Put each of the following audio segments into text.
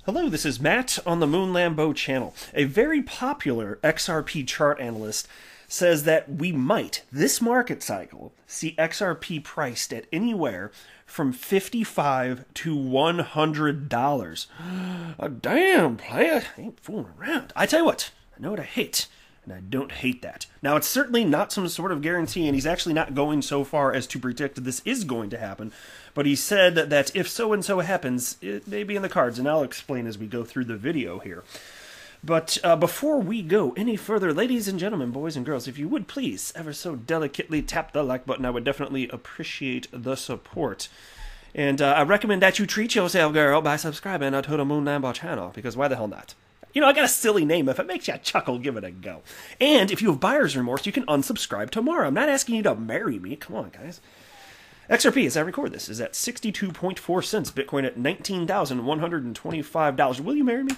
Hello, this is Matt on the Moon Lambo channel. A very popular XRP chart analyst says that we might, this market cycle, see XRP priced at anywhere from $55 to $100. Damn, player, I ain't fooling around. I tell you what, I know what I hate, and I don't hate that. Now, it's certainly not some sort of guarantee, and he's actually not going so far as to predict this is going to happen. But he said that if so-and-so happens, it may be in the cards, and I'll explain as we go through the video here. But before we go any further, ladies and gentlemen, boys and girls, if you would please ever so delicately tap the like button, I would definitely appreciate the support. And I recommend that you treat yourself, girl, by subscribing to the Moon Lambo channel, because why the hell not? You know, I got a silly name. If it makes you chuckle, give it a go. And if you have buyer's remorse, you can unsubscribe tomorrow. I'm not asking you to marry me. Come on, guys. XRP, as I record this, is at 62.4 cents. Bitcoin at $19,125. Will you marry me?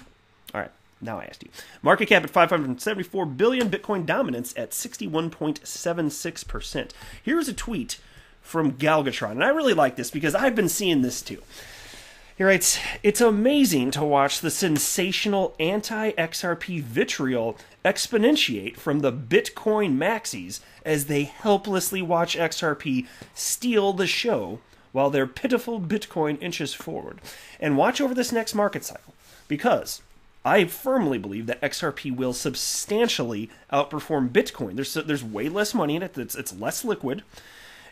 All right, now I asked you. Market cap at $574 billion. Bitcoin dominance at 61.76%. Here's a tweet from Galgatron, and I really like this because I've been seeing this too. He writes, "It's amazing to watch the sensational anti-XRP vitriol exponentiate from the Bitcoin maxis as they helplessly watch XRP steal the show while their pitiful Bitcoin inches forward. And watch over this next market cycle, because I firmly believe that XRP will substantially outperform Bitcoin. There's way less money in it. It's less liquid,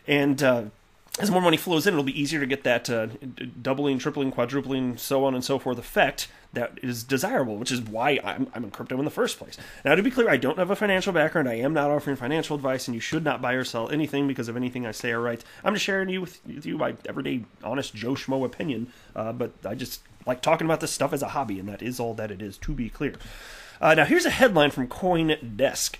and as more money flows in, it'll be easier to get that doubling, tripling, quadrupling, so on and so forth effect that is desirable, which is why I'm in crypto in the first place. Now, to be clear, I don't have a financial background. I am not offering financial advice, and you should not buy or sell anything because of anything I say or write. I'm just sharing with you my everyday, honest Joe Schmo opinion, but I just like talking about this stuff as a hobby, and that is all that it is, to be clear. Now, here's a headline from Coindesk.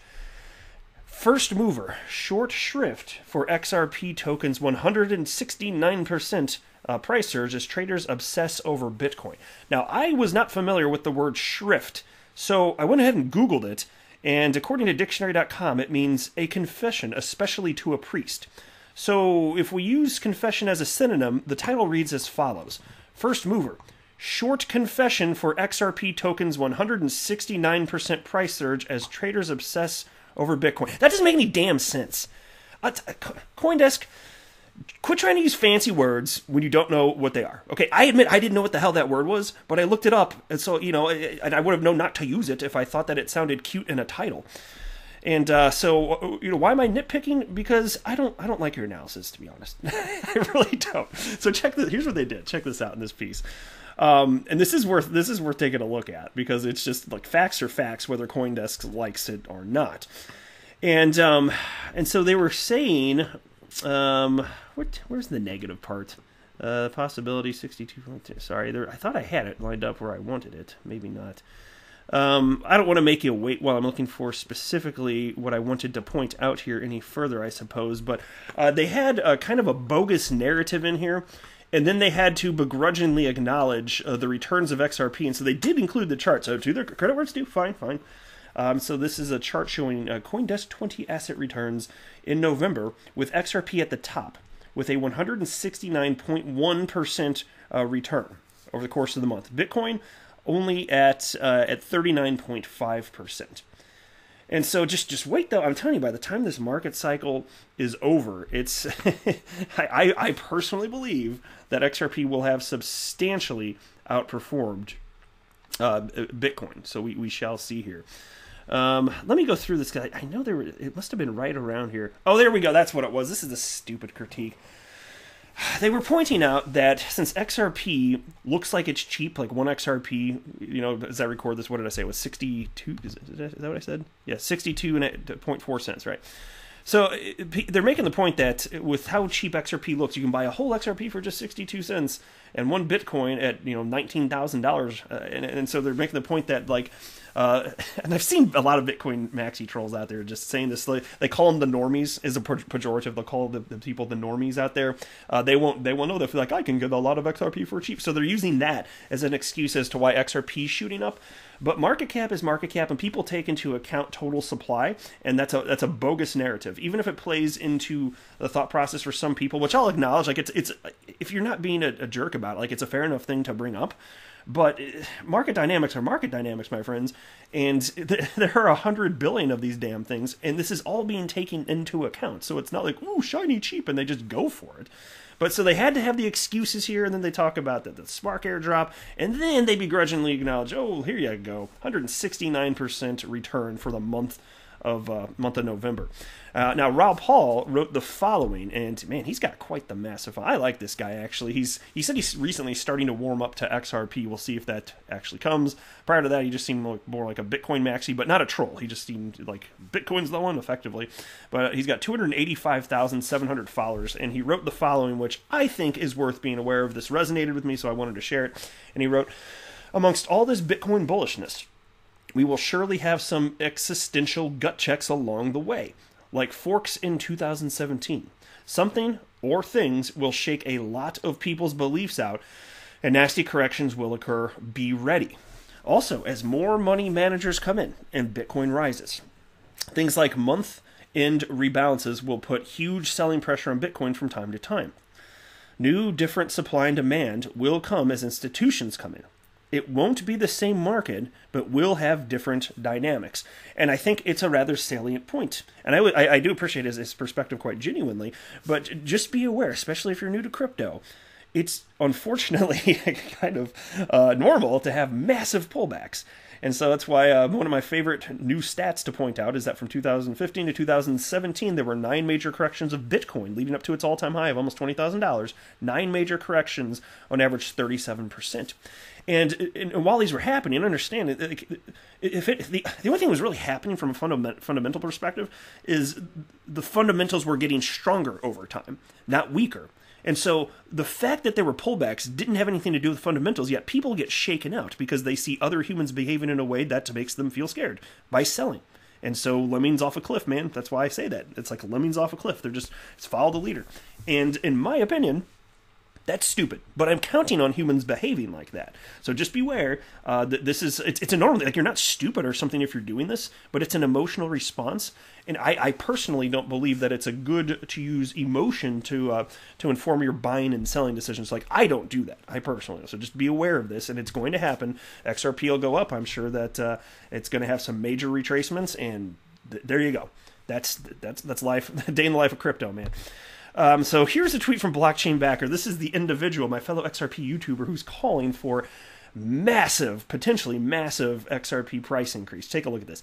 First mover, short shrift for XRP tokens, 169% price surge as traders obsess over Bitcoin. Now, I was not familiar with the word shrift, so I went ahead and Googled it, and according to dictionary.com, it means a confession, especially to a priest. So if we use confession as a synonym, the title reads as follows. First mover, short confession for XRP tokens, 169% price surge as traders obsess over Bitcoin. That doesn't make any damn sense. Coindesk, quit trying to use fancy words when you don't know what they are. Okay, I admit I didn't know what the hell that word was, but I looked it up, and so, you know, and I would have known not to use it if I thought that it sounded cute in a title. And so, you know, why am I nitpicking? Because I don't like your analysis, to be honest. I really don't. So here's what they did. Check this out in this piece. And this is worth taking a look at, because it's just like facts are facts, whether Coindesk likes it or not. And so they were saying, where's the negative part? Possibility 62. Sorry, I thought I had it lined up where I wanted it. Maybe not. I don't want to make you wait while I'm looking for specifically what I wanted to point out here any further, I suppose. But they had kind of a bogus narrative in here. And then they had to begrudgingly acknowledge the returns of XRP. And so they did include the chart. So to their credit where it's due, fine. So this is a chart showing Coindesk 20 asset returns in November with XRP at the top with a 169.1% return over the course of the month. Bitcoin only at 39.5%. And so just wait, though. I'm telling you, by the time this market cycle is over, it's I personally believe that XRP will have substantially outperformed Bitcoin. So we shall see here. Let me go through this, guy. I know it must have been right around here. Oh, there we go. That's what it was. This is a stupid critique. They were pointing out that since XRP looks like it's cheap, like one XRP, you know, as I record this, what did I say? It was 62? Is that what I said? Yeah, 62.4 cents, right? So they're making the point that with how cheap XRP looks, you can buy a whole XRP for just 62 cents and one Bitcoin at, you know, $19,000. And so they're making the point that, like, and I've seen a lot of Bitcoin maxi trolls out there just saying this. They call them the normies, is a pejorative. They'll call the people the normies out there. They won't know. They'll feel like, I can get a lot of XRP for cheap. So they're using that as an excuse as to why XRP is shooting up. But market cap is market cap, and people take into account total supply, and that's a bogus narrative. Even if it plays into the thought process for some people, which I'll acknowledge, like it's if you're not being a jerk about it, like it's a fair enough thing to bring up. But market dynamics are market dynamics, my friends, and there are 100 billion of these damn things, and this is all being taken into account. So it's not like, ooh, shiny cheap, and they just go for it. But so they had to have the excuses here, and then they talk about the Spark airdrop, and then they begrudgingly acknowledge, oh, here you go, 169% return for the month of November. Now, Rob Hall wrote the following, and man, he's got quite the massive. I like this guy actually. He said he's recently starting to warm up to XRP. We'll see if that actually comes. Prior to that, he just seemed more like a Bitcoin maxi, but not a troll. He just seemed like Bitcoin's the one, effectively. But he's got 285,700 followers, and he wrote the following, which I think is worth being aware of. This resonated with me, so I wanted to share it. And he wrote, amongst all this Bitcoin bullishness, we will surely have some existential gut checks along the way, like forks in 2017. Something or things will shake a lot of people's beliefs out, and nasty corrections will occur. Be ready. Also, as more money managers come in and Bitcoin rises, things like month-end rebalances will put huge selling pressure on Bitcoin from time to time. New, different supply and demand will come as institutions come in. It won't be the same market, but will have different dynamics. And I think it's a rather salient point. And I do appreciate his perspective quite genuinely, but just be aware, especially if you're new to crypto, it's unfortunately kind of normal to have massive pullbacks. And so that's why one of my favorite new stats to point out is that from 2015 to 2017, there were 9 major corrections of Bitcoin, leading up to its all-time high of almost $20,000. 9 major corrections, on average 37%. And while these were happening, understand the only thing that was really happening from a fundamental perspective is the fundamentals were getting stronger over time, not weaker. And so the fact that there were pullbacks didn't have anything to do with fundamentals, yet people get shaken out because they see other humans behaving in a way that makes them feel scared by selling. And so lemmings off a cliff, man. That's why I say that. It's like lemmings off a cliff. It's follow the leader. And in my opinion, that's stupid, but I'm counting on humans behaving like that. So just beware. It's a normal, like, you're not stupid or something if you're doing this, but it's an emotional response. And I personally don't believe that it's a good to use emotion to inform your buying and selling decisions. Like, I don't do that. I personally. So just be aware of this, and it's going to happen. XRP will go up. I'm sure that it's going to have some major retracements, and there you go. That's life. Day in the life of crypto, man. So here's a tweet from BlockchainBacker. This is the individual, my fellow XRP YouTuber, who's calling for massive, potentially massive XRP price increase. Take a look at this.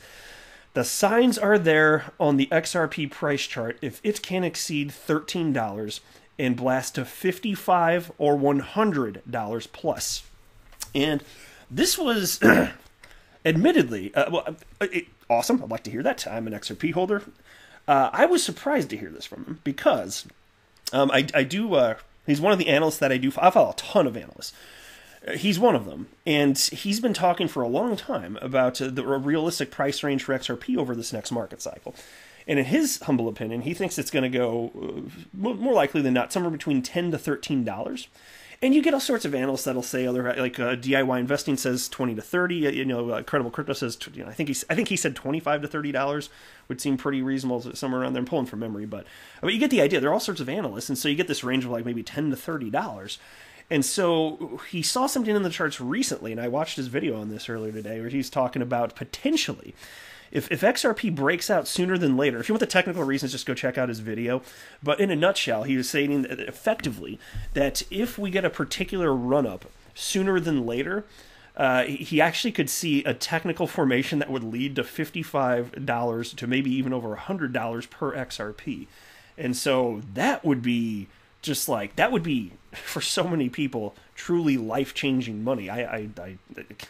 The signs are there on the XRP price chart if it can exceed $13 and blast to $55 or $100 plus. And this was admittedly, awesome. I'd like to hear that. I'm an XRP holder. I was surprised to hear this from him because he's one of the analysts that I follow a ton of analysts. He's one of them, and he's been talking for a long time about the realistic price range for XRP over this next market cycle. And in his humble opinion, he thinks it's going to go, more likely than not, somewhere between $10 to $13. And you get all sorts of analysts that'll say DIY investing says 20 to 30. Credible Crypto says, I think he said $25 to $30 would seem pretty reasonable, somewhere around there. I'm pulling from memory, but you get the idea. There are all sorts of analysts, and so you get this range of like maybe $10 to $30. And so he saw something in the charts recently, and I watched his video on this earlier today, where he's talking about potentially, if XRP breaks out sooner than later, if you want the technical reasons, just go check out his video. But in a nutshell, he was saying that effectively that if we get a particular run-up sooner than later, he actually could see a technical formation that would lead to $55 to maybe even over $100 per XRP. And so that would be just like, that would be, for so many people, truly life-changing money. It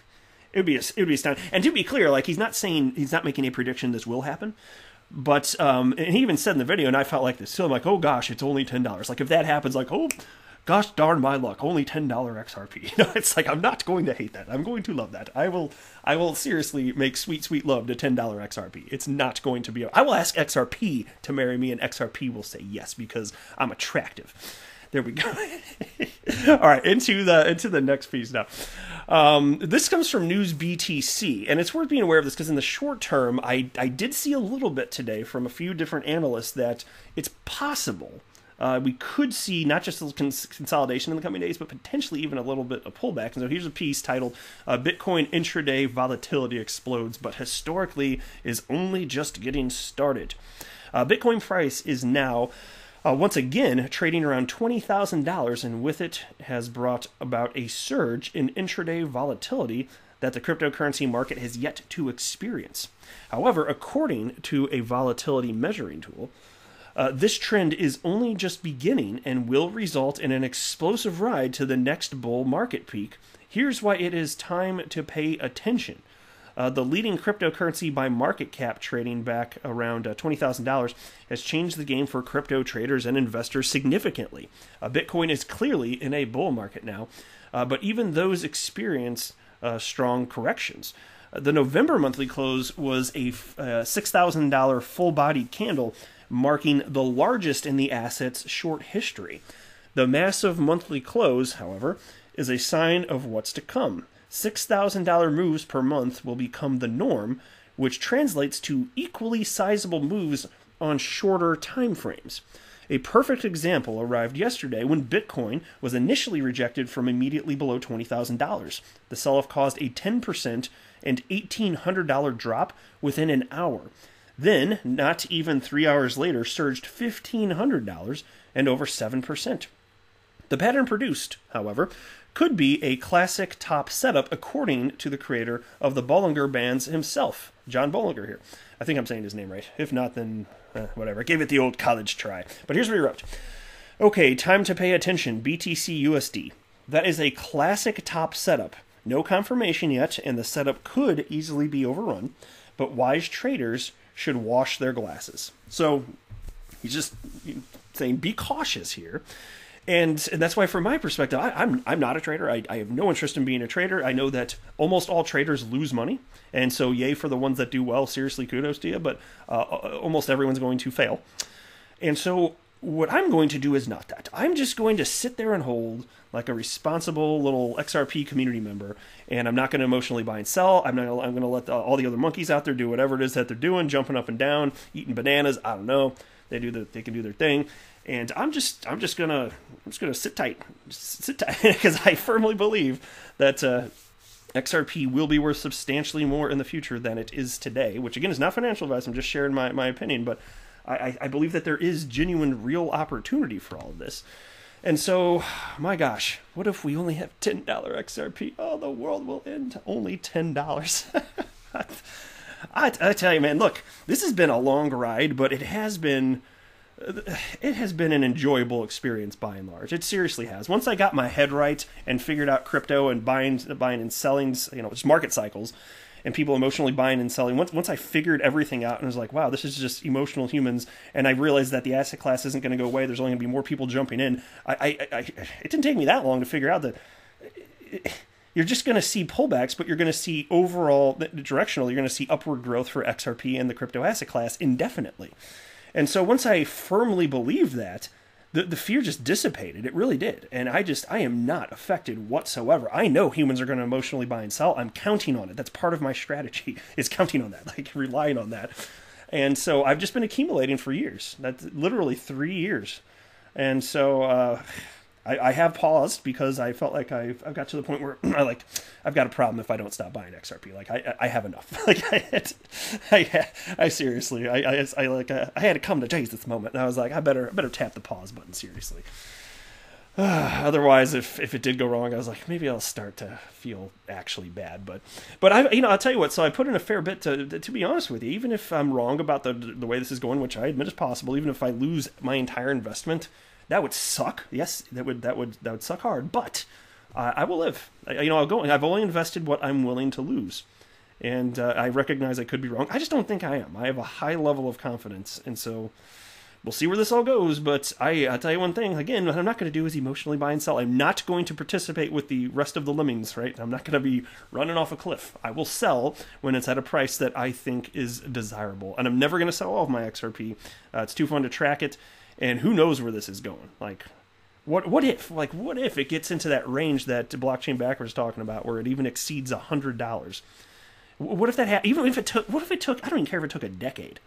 would be astounding. And to be clear, like, he's not making a prediction this will happen, but and he even said in the video, and I felt like this. So I'm like, oh gosh, it's only $10. Like, if that happens, like, oh gosh darn my luck, only $10 XRP. It's like, I'm not going to hate that. I'm going to love that. I will seriously make sweet love to $10 XRP. It's not going to be. I will ask XRP to marry me, and XRP will say yes because I'm attractive. There we go. All right, into the next piece now. This comes from News BTC, and it's worth being aware of this because in the short term, I did see a little bit today from a few different analysts that it's possible we could see not just a consolidation in the coming days, but potentially even a little bit of pullback. And so here's a piece titled, Bitcoin Intraday Volatility Explodes, but historically is only just getting started. Bitcoin price is now once again trading around $20,000, and with it has brought about a surge in intraday volatility that the cryptocurrency market has yet to experience. However, according to a volatility measuring tool, this trend is only just beginning and will result in an explosive ride to the next bull market peak. Here's why it is time to pay attention. The leading cryptocurrency by market cap trading back around $20,000 has changed the game for crypto traders and investors significantly. Bitcoin is clearly in a bull market now, but even those experience strong corrections. The November monthly close was a $6,000 full-bodied candle, marking the largest in the asset's short history. The massive monthly close, however, is a sign of what's to come. $6,000 moves per month will become the norm, which translates to equally sizable moves on shorter time frames. A perfect example arrived yesterday when Bitcoin was initially rejected from immediately below $20,000. The sell-off caused a 10% and $1,800 drop within an hour. Then, not even 3 hours later, surged $1,500 and over 7%. The pattern produced, however, could be a classic top setup according to the creator of the Bollinger Bands himself, John Bollinger here. I think I'm saying his name right. If not, then whatever. I gave it the old college try. But here's what he wrote. Okay, time to pay attention. BTC USD. That is a classic top setup. No confirmation yet, and the setup could easily be overrun, but wise traders should wash their glasses. So he's just saying be cautious here. And that's why, from my perspective, I'm not a trader. I have no interest in being a trader. I know that almost all traders lose money. And so yay for the ones that do well. Seriously, kudos to you. But almost everyone's going to fail. And so what I'm going to do is not that. I'm just going to sit there and hold like a responsible little XRP community member. And I'm not going to emotionally buy and sell. I'm going to let all the other monkeys out there do whatever it is that they're doing, jumping up and down, eating bananas. I don't know. They can do their thing. And I'm just gonna sit tight because I firmly believe that XRP will be worth substantially more in the future than it is today. Which again is not financial advice. I'm just sharing my opinion, but I believe that there is genuine, real opportunity for all of this. And so, my gosh, what if we only have $10 XRP? Oh, the world will end. Only $10. I tell you, man. Look, this has been a long ride, but it has been an enjoyable experience by and large. It seriously has. Once I got my head right and figured out crypto and buying and selling, just market cycles and people emotionally buying and selling. Once I figured everything out and was like, wow, this is just emotional humans, and I realized that the asset class isn't going to go away. There's only going to be more people jumping in. It didn't take me that long to figure out that you're just going to see pullbacks, but you're going to see overall directional. You're going to see upward growth for XRP and the crypto asset class indefinitely. And so once I firmly believed that, the fear just dissipated. It really did. And I am not affected whatsoever. I know humans are going to emotionally buy and sell. I'm counting on it. That's part of my strategy, is counting on that, like relying on that. And so I've just been accumulating for years. That's literally 3 years. And so I have paused because I felt like I've got to the point where I've got a problem if I don't stop buying XRP. Like I have enough. Like I seriously I had to come to Jesus moment, and I was like I better tap the pause button seriously. Otherwise, if it did go wrong, I was like maybe I'll start to feel actually bad. But I'll tell you what. So I put in a fair bit to be honest with you. Even if I'm wrong about the way this is going, which I admit is possible, even if I lose my entire investment. That would suck. Yes, that would suck hard. But I will live. I've only invested what I'm willing to lose, and I recognize I could be wrong. I just don't think I am. I have a high level of confidence, and so we'll see where this all goes. But I'll tell you one thing. Again, what I'm not going to do is emotionally buy and sell. I'm not going to participate with the rest of the lemmings. Right? I'm not going to be running off a cliff. I will sell when it's at a price that I think is desirable, and I'm never going to sell all of my XRP. It's too fun to track it. And who knows where this is going? Like, what if it gets into that range that BlockchainBacker is talking about, where it even exceeds $100? What if that even if it took? What if it took? I don't even care if it took a decade.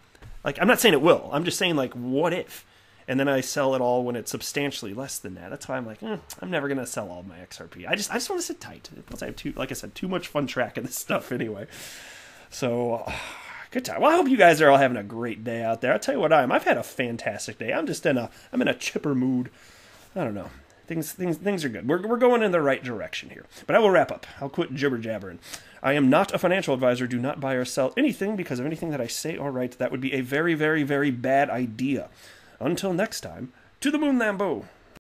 Like, I'm not saying it will. I'm just saying, like, what if? and then I sell it all when it's substantially less than that. That's why I'm like, I'm never gonna sell all of my XRP. I just want to sit tight. Plus, I have like I said, too much fun tracking this stuff anyway. So, good time. Well, I hope you guys are all having a great day out there. I'll tell you what I've had a fantastic day. I'm in a chipper mood. I don't know. Things are good. We're going in the right direction here. But I will wrap up. I'll quit jibber jabbering. I am not a financial advisor. Do not buy or sell anything because of anything that I say or write. That would be a very, very, very bad idea. Until next time, to the moon, Lambo.